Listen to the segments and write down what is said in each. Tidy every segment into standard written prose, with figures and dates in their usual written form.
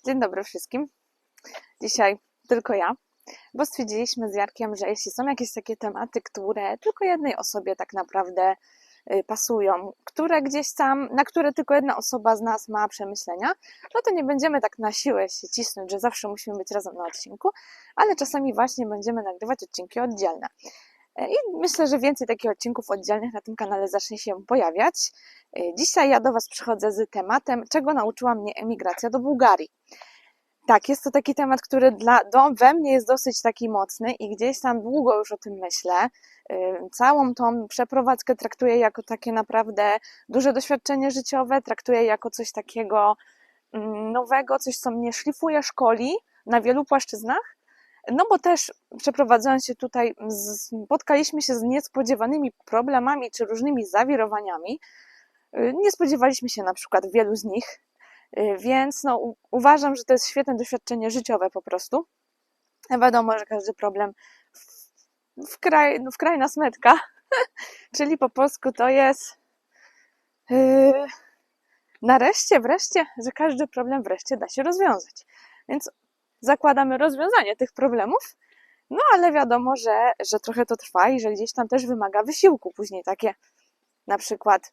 Dzień dobry wszystkim. Dzisiaj tylko ja, bo stwierdziliśmy z Jarkiem, że jeśli są jakieś takie tematy, które tylko jednej osobie tak naprawdę pasują, które gdzieś tam, na które tylko jedna osoba z nas ma przemyślenia, no to nie będziemy tak na siłę się cisnąć, że zawsze musimy być razem na odcinku, ale czasami właśnie będziemy nagrywać odcinki oddzielne. I myślę, że więcej takich odcinków oddzielnych na tym kanale zacznie się pojawiać. Dzisiaj ja do Was przychodzę z tematem, czego nauczyła mnie emigracja do Bułgarii. Tak, jest to taki temat, który we mnie jest dosyć taki mocny i gdzieś tam długo już o tym myślę. Całą tą przeprowadzkę traktuję jako takie naprawdę duże doświadczenie życiowe, traktuję jako coś takiego nowego, coś, co mnie szlifuje, szkoli na wielu płaszczyznach. No bo też przeprowadzając się tutaj, spotkaliśmy się z niespodziewanymi problemami czy różnymi zawirowaniami. Nie spodziewaliśmy się na przykład wielu z nich, więc uważam, że to jest świetne doświadczenie życiowe po prostu. Wiadomo, że każdy problem w kraj nas metka, czyli po polsku to jest nareszcie, wreszcie, że każdy problem wreszcie da się rozwiązać. Więc zakładamy rozwiązanie tych problemów, no ale wiadomo, że trochę to trwa i że gdzieś tam też wymaga wysiłku później takie na przykład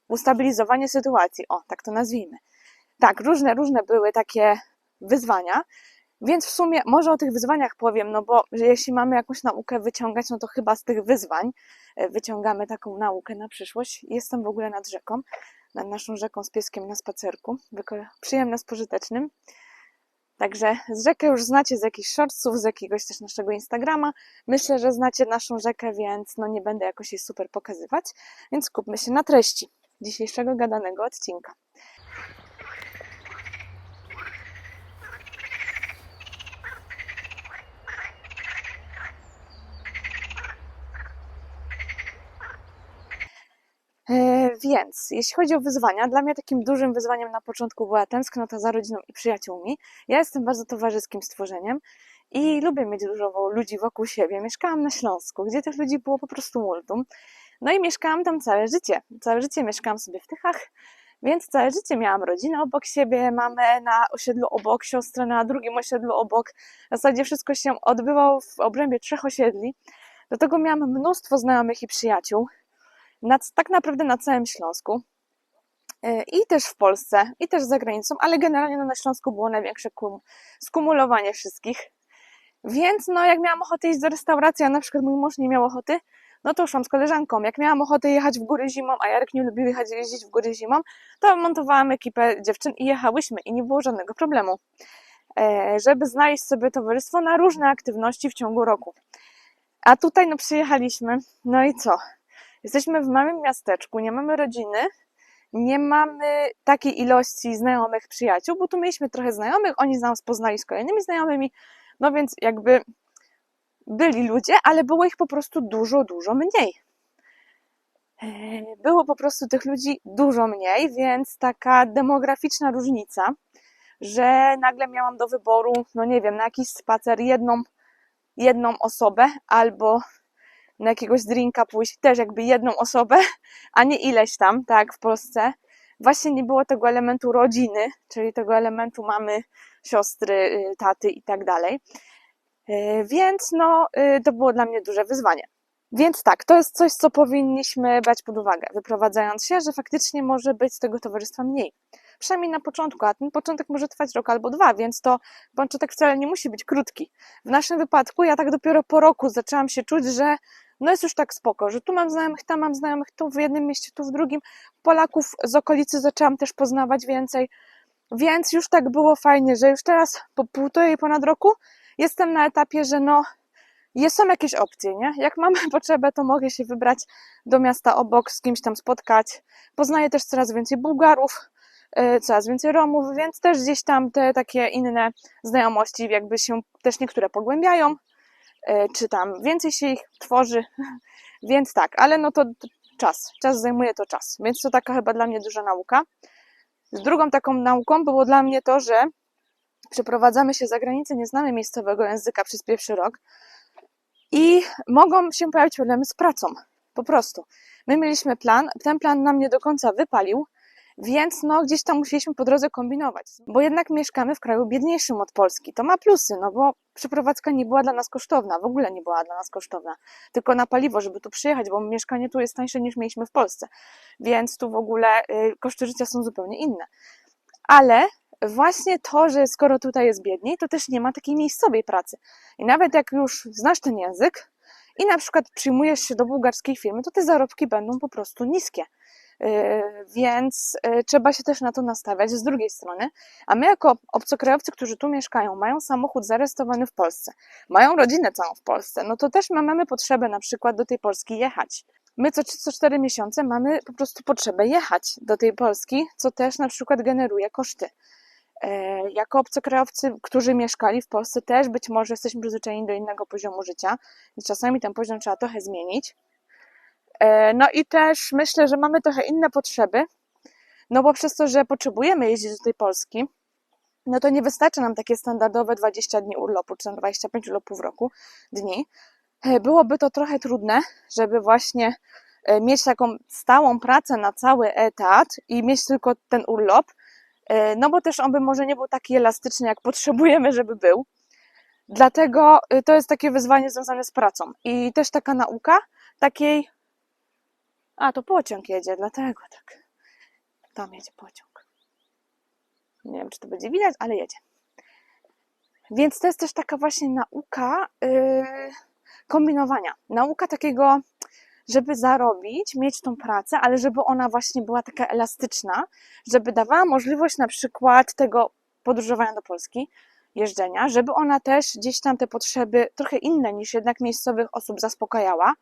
ustabilizowanie sytuacji, tak to nazwijmy. Tak, różne były takie wyzwania, więc w sumie może o tych wyzwaniach powiem, no bo że jeśli mamy jakąś naukę wyciągać, no to chyba z tych wyzwań wyciągamy taką naukę na przyszłość. Jestem w ogóle nad rzeką, nad naszą rzeką z pieskiem na spacerku, przyjemne z pożytecznym. Także z rzekę już znacie z jakichś shortsów, z jakiegoś też naszego Instagrama. Myślę, że znacie naszą rzekę, więc nie będę jakoś jej super pokazywać. Więc skupmy się na treści dzisiejszego gadanego odcinka. Więc jeśli chodzi o wyzwania, dla mnie takim dużym wyzwaniem na początku była tęsknota za rodziną i przyjaciółmi. Ja jestem bardzo towarzyskim stworzeniem i lubię mieć dużo ludzi wokół siebie. Mieszkałam na Śląsku, gdzie tych ludzi było po prostu multum. No i mieszkałam tam całe życie. Całe życie mieszkałam sobie w Tychach, więc całe życie miałam rodzinę obok siebie, mamę na osiedlu obok, siostrę na drugim osiedlu obok. W zasadzie wszystko się odbywało w obrębie 3 osiedli. Do tego miałam mnóstwo znajomych i przyjaciół. Tak naprawdę na całym Śląsku i też w Polsce, i też za granicą, ale generalnie na Śląsku było największe skumulowanie wszystkich. Więc jak miałam ochotę iść do restauracji, a na przykład mój mąż nie miał ochoty, no to szłam z koleżanką. Jak miałam ochotę jechać w góry zimą, a Jarek nie lubił jeździć w góry zimą, to montowałam ekipę dziewczyn i jechałyśmy i nie było żadnego problemu, żeby znaleźć sobie towarzystwo na różne aktywności w ciągu roku. A tutaj przyjechaliśmy, no i co? Jesteśmy w małym miasteczku, nie mamy rodziny, nie mamy takiej ilości znajomych przyjaciół, bo tu mieliśmy trochę znajomych, oni nas poznali z kolejnymi znajomymi, no więc jakby byli ludzie, ale było ich po prostu dużo mniej. Było po prostu tych ludzi dużo mniej, więc taka demograficzna różnica, że nagle miałam do wyboru, nie wiem, na jakiś spacer jedną osobę albo na jakiegoś drinka pójść też jakby jedną osobę, a nie ileś tam, tak jak w Polsce. Właśnie nie było tego elementu rodziny, czyli tego elementu mamy, siostry, taty i tak dalej. Więc to było dla mnie duże wyzwanie. Więc tak, to jest coś, co powinniśmy brać pod uwagę, wyprowadzając się, że faktycznie może być z tego towarzystwa mniej. Przynajmniej na początku, a ten początek może trwać rok albo 2, więc to początek wcale nie musi być krótki. W naszym wypadku ja tak dopiero po roku zaczęłam się czuć, że jest już tak spoko, że tu mam znajomych, tam mam znajomych, tu w jednym mieście, tu w drugim. Polaków z okolicy zaczęłam też poznawać więcej, więc już tak było fajnie, że już teraz po ponad roku jestem na etapie, że są jakieś opcje, nie? Jak mamy potrzebę, to mogę się wybrać do miasta obok, z kimś tam spotkać. Poznaję też coraz więcej Bułgarów, coraz więcej Romów, więc też gdzieś tam te takie inne znajomości jakby się też niektóre pogłębiają, czy tam więcej się ich tworzy, więc tak, ale to czas zajmuje to czas, więc to taka chyba dla mnie duża nauka. Drugą taką nauką było dla mnie to, że przeprowadzamy się za granicę, nie znamy miejscowego języka przez pierwszy rok i mogą się pojawić problemy z pracą, po prostu. My mieliśmy plan, ten plan nam nie do końca wypalił Więc no gdzieś tam musieliśmy po drodze kombinować, bo jednak mieszkamy w kraju biedniejszym od Polski. To ma plusy, no bo przeprowadzka nie była dla nas kosztowna, w ogóle nie była dla nas kosztowna. Tylko na paliwo, żeby tu przyjechać, bo mieszkanie tu jest tańsze niż mieliśmy w Polsce. Więc tu w ogóle koszty życia są zupełnie inne. Ale właśnie to, że skoro tutaj jest biedniej, to też nie ma takiej miejscowej pracy. I nawet jak już znasz ten język i na przykład przyjmujesz się do bułgarskiej firmy, to te zarobki będą po prostu niskie. Więc trzeba się też na to nastawiać z drugiej strony. A my jako obcokrajowcy, którzy tu mieszkają, mają samochód zarejestrowany w Polsce, mają rodzinę całą w Polsce, no to też mamy potrzebę na przykład do tej Polski jechać. My co 4 miesiące mamy po prostu potrzebę jechać do tej Polski, co też na przykład generuje koszty. Jako obcokrajowcy, którzy mieszkali w Polsce, też być może jesteśmy przyzwyczajeni do innego poziomu życia i czasami ten poziom trzeba trochę zmienić. No i też myślę, że mamy trochę inne potrzeby, no bo przez to, że potrzebujemy jeździć do tej Polski, no to nie wystarczy nam takie standardowe 20 dni urlopu, czy tam 25 urlopów w roku dni. Byłoby to trochę trudne, żeby właśnie mieć taką stałą pracę na cały etat i mieć tylko ten urlop, no bo też on by może nie był taki elastyczny, jak potrzebujemy, żeby był. Dlatego to jest takie wyzwanie związane z pracą i też taka nauka takiej... A, to pociąg jedzie, dlatego tak. Tam jedzie pociąg. Nie wiem, czy to będzie widać, ale jedzie. Więc to jest też taka właśnie nauka kombinowania. Nauka takiego, żeby zarobić, mieć tą pracę, ale żeby ona właśnie była taka elastyczna, żeby dawała możliwość na przykład tego podróżowania do Polski, jeżdżenia, żeby ona też gdzieś tam te potrzeby trochę inne niż jednak miejscowych osób zaspokajała.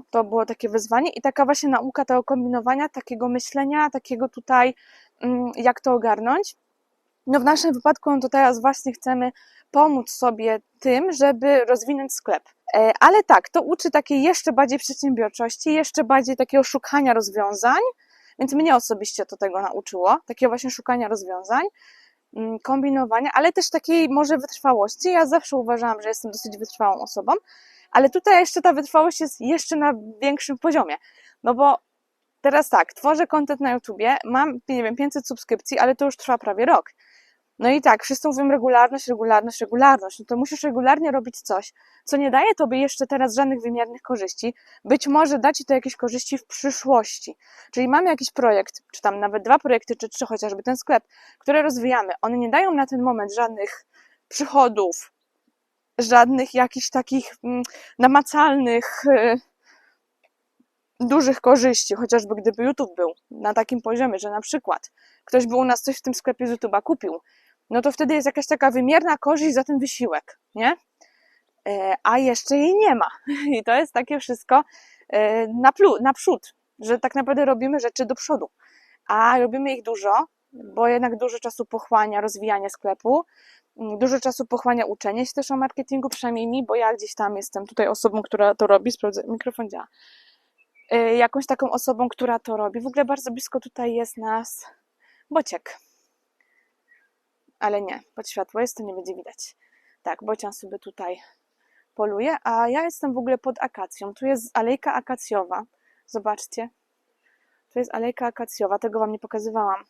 To było takie wyzwanie i taka właśnie nauka tego kombinowania, takiego myślenia, takiego tutaj, jak to ogarnąć. No w naszym wypadku no to teraz właśnie chcemy pomóc sobie tym, żeby rozwinąć sklep. Ale tak, to uczy takiej jeszcze bardziej przedsiębiorczości, jeszcze bardziej takiego szukania rozwiązań, więc mnie osobiście to tego nauczyło, takiego właśnie szukania rozwiązań, kombinowania, ale też takiej może wytrwałości. Ja zawsze uważałam, że jestem dosyć wytrwałą osobą, ale tutaj jeszcze ta wytrwałość jest jeszcze na większym poziomie, no bo teraz tak, tworzę content na YouTubie, mam, nie wiem, 500 subskrypcji, ale to już trwa prawie rok. No i tak, wszyscy mówią regularność, no to musisz regularnie robić coś, co nie daje tobie jeszcze teraz żadnych wymiernych korzyści, być może da ci to jakieś korzyści w przyszłości. Czyli mamy jakiś projekt, czy tam nawet 2 projekty, czy 3, chociażby ten sklep, które rozwijamy, one nie dają na ten moment żadnych przychodów, żadnych jakichś takich namacalnych, dużych korzyści, chociażby gdyby YouTube był na takim poziomie, że na przykład ktoś by u nas coś w tym sklepie z YouTube'a kupił, no to wtedy jest jakaś taka wymierna korzyść za ten wysiłek, nie? A jeszcze jej nie ma. I to jest takie wszystko naprzód, że tak naprawdę robimy rzeczy do przodu. A robimy ich dużo, bo jednak dużo czasu pochłania rozwijanie sklepu, dużo czasu pochłania uczenie się też o marketingu, przynajmniej mi, bo ja gdzieś tam jestem tutaj osobą, która to robi, sprawdzę, mikrofon działa. Jakąś taką osobą, która to robi. W ogóle bardzo blisko tutaj jest nas Bociek. Ale nie, pod światło jest, to nie będzie widać. Tak, Bocian sobie tutaj poluje, a ja jestem w ogóle pod akacją. Tu jest alejka akacjowa. Zobaczcie. Tu jest alejka akacjowa, tego wam nie pokazywałam.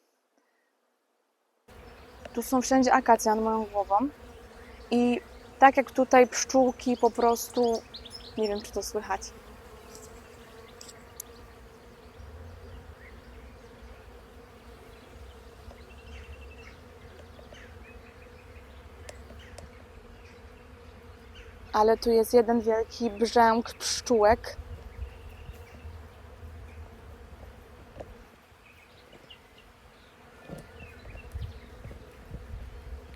Tu są wszędzie akacje nad moją głową. I tak jak tutaj pszczółki po prostu... Nie wiem, czy to słychać. Ale tu jest jeden wielki brzęk pszczółek.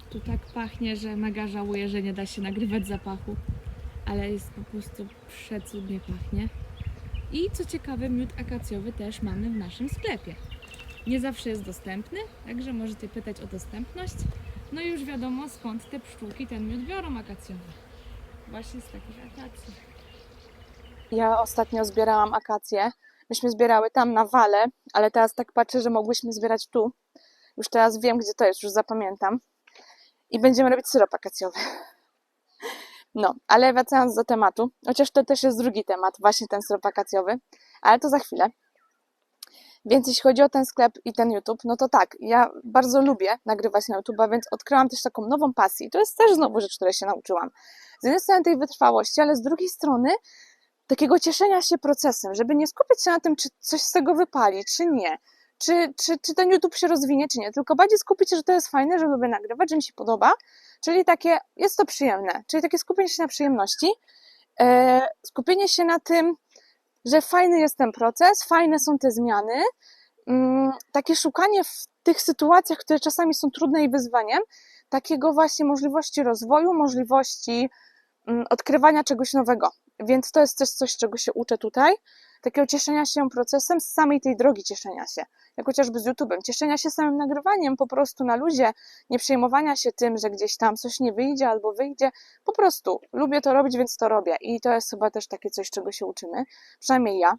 Tu tak pachnie, że mega żałuję, że nie da się nagrywać zapachu, ale jest po prostu przecudnie pachnie. I co ciekawe, miód akacjowy też mamy w naszym sklepie. Nie zawsze jest dostępny, także możecie pytać o dostępność. No i już wiadomo, skąd te pszczółki ten miód biorą akacjowy. Właśnie z takich akacji. Ja ostatnio zbierałam akacje. Myśmy zbierały tam na Wale, ale teraz tak patrzę, że mogłyśmy zbierać tu. Już teraz wiem, gdzie to jest, już zapamiętam. I będziemy robić syrop akacjowy. No, ale wracając do tematu, chociaż to też jest drugi temat, właśnie ten syrop akacjowy, ale to za chwilę. Więc jeśli chodzi o ten sklep i ten YouTube, no to tak, ja bardzo lubię nagrywać na YouTube'a, więc odkryłam też taką nową pasję. To jest też znowu rzecz, której się nauczyłam. Z jednej strony tej wytrwałości, ale z drugiej strony takiego cieszenia się procesem, żeby nie skupiać się na tym, czy coś z tego wypali, czy nie. Czy ten YouTube się rozwinie, czy nie. Tylko bardziej skupić się, że to jest fajne, że lubię nagrywać, że mi się podoba. Czyli takie, jest to przyjemne. Czyli takie skupienie się na przyjemności. Skupienie się na tym, że fajny jest ten proces, fajne są te zmiany. Takie szukanie w tych sytuacjach, które czasami są trudne i wyzwaniem, takiego właśnie możliwości rozwoju, możliwości odkrywania czegoś nowego. Więc to jest też coś, czego się uczę tutaj. Takiego cieszenia się procesem, z samej tej drogi cieszenia się. Jak chociażby z YouTube'em. Cieszenia się samym nagrywaniem, po prostu na luzie. Nie przejmowania się tym, że gdzieś tam coś nie wyjdzie albo wyjdzie. Po prostu lubię to robić, więc to robię. I to jest chyba też takie coś, czego się uczymy. Przynajmniej ja.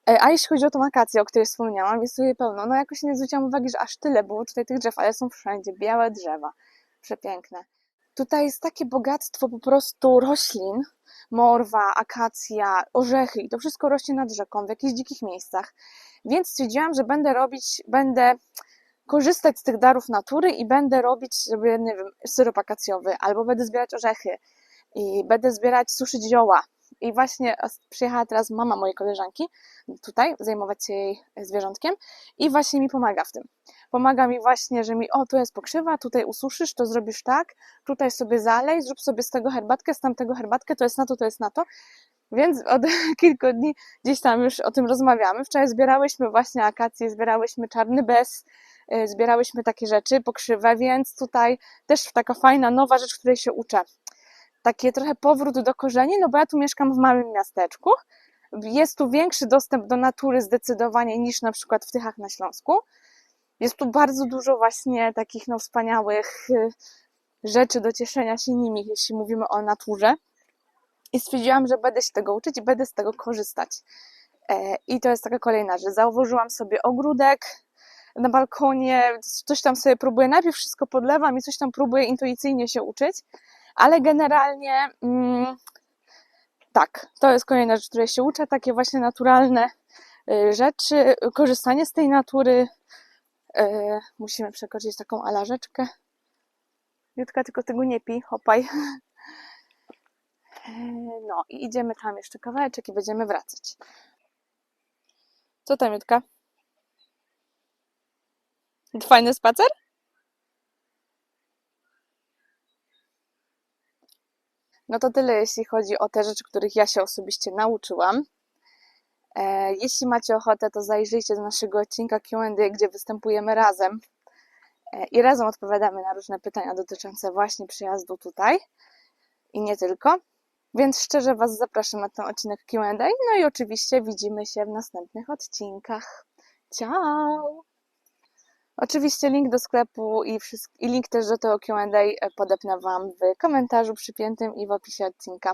A jeśli chodzi o tą akację, o której wspomniałam, jest tu jej pełno. No jakoś nie zwróciłam uwagi, że aż tyle było tutaj tych drzew, ale są wszędzie. Białe drzewa. Przepiękne. Tutaj jest takie bogactwo po prostu roślin, morwa, akacja, orzechy i to wszystko rośnie nad rzeką, w jakichś dzikich miejscach. Więc stwierdziłam, że będę korzystać z tych darów natury i będę robić sobie, nie wiem, syrop akacjowy, albo będę zbierać orzechy i będę suszyć zioła. I właśnie przyjechała teraz mama mojej koleżanki tutaj, zajmować się jej zwierzątkiem i właśnie mi pomaga w tym. Pomaga mi właśnie, że tu jest pokrzywa, tutaj ususzysz, to zrobisz tak, tutaj sobie zalej, zrób sobie z tego herbatkę, z tamtego herbatkę, to jest na to, to jest na to. Więc od kilku dni gdzieś tam już o tym rozmawiamy. Wczoraj zbierałyśmy właśnie akacje, zbierałyśmy czarny bez, zbierałyśmy takie rzeczy, pokrzywę, więc tutaj też taka fajna, nowa rzecz, której się uczę. Takie trochę powrót do korzeni, no bo ja tu mieszkam w małym miasteczku. Jest tu większy dostęp do natury zdecydowanie niż na przykład w Tychach na Śląsku. Jest tu bardzo dużo właśnie takich wspaniałych rzeczy do cieszenia się nimi, jeśli mówimy o naturze. I stwierdziłam, że będę się tego uczyć i będę z tego korzystać. I to jest taka kolejna rzecz. Założyłam sobie ogródek na balkonie, coś tam sobie próbuję. Najpierw wszystko podlewam i coś tam próbuję intuicyjnie się uczyć, ale generalnie tak, to jest kolejna rzecz, której się uczę. Takie właśnie naturalne rzeczy, korzystanie z tej natury. Musimy przekroczyć taką alarzeczkę. Jutka, tylko tego nie pij, hopaj. No i idziemy tam jeszcze kawałeczek i będziemy wracać. Co tam, Jutka? Fajny spacer? No to tyle, jeśli chodzi o te rzeczy, których ja się osobiście nauczyłam. Jeśli macie ochotę, to zajrzyjcie do naszego odcinka Q&A, gdzie występujemy razem i razem odpowiadamy na różne pytania dotyczące właśnie przyjazdu tutaj i nie tylko. Więc szczerze Was zapraszam na ten odcinek Q&A, no i oczywiście widzimy się w następnych odcinkach. Ciao! Oczywiście link do sklepu i link też do tego Q&A podepnę Wam w komentarzu przypiętym i w opisie odcinka.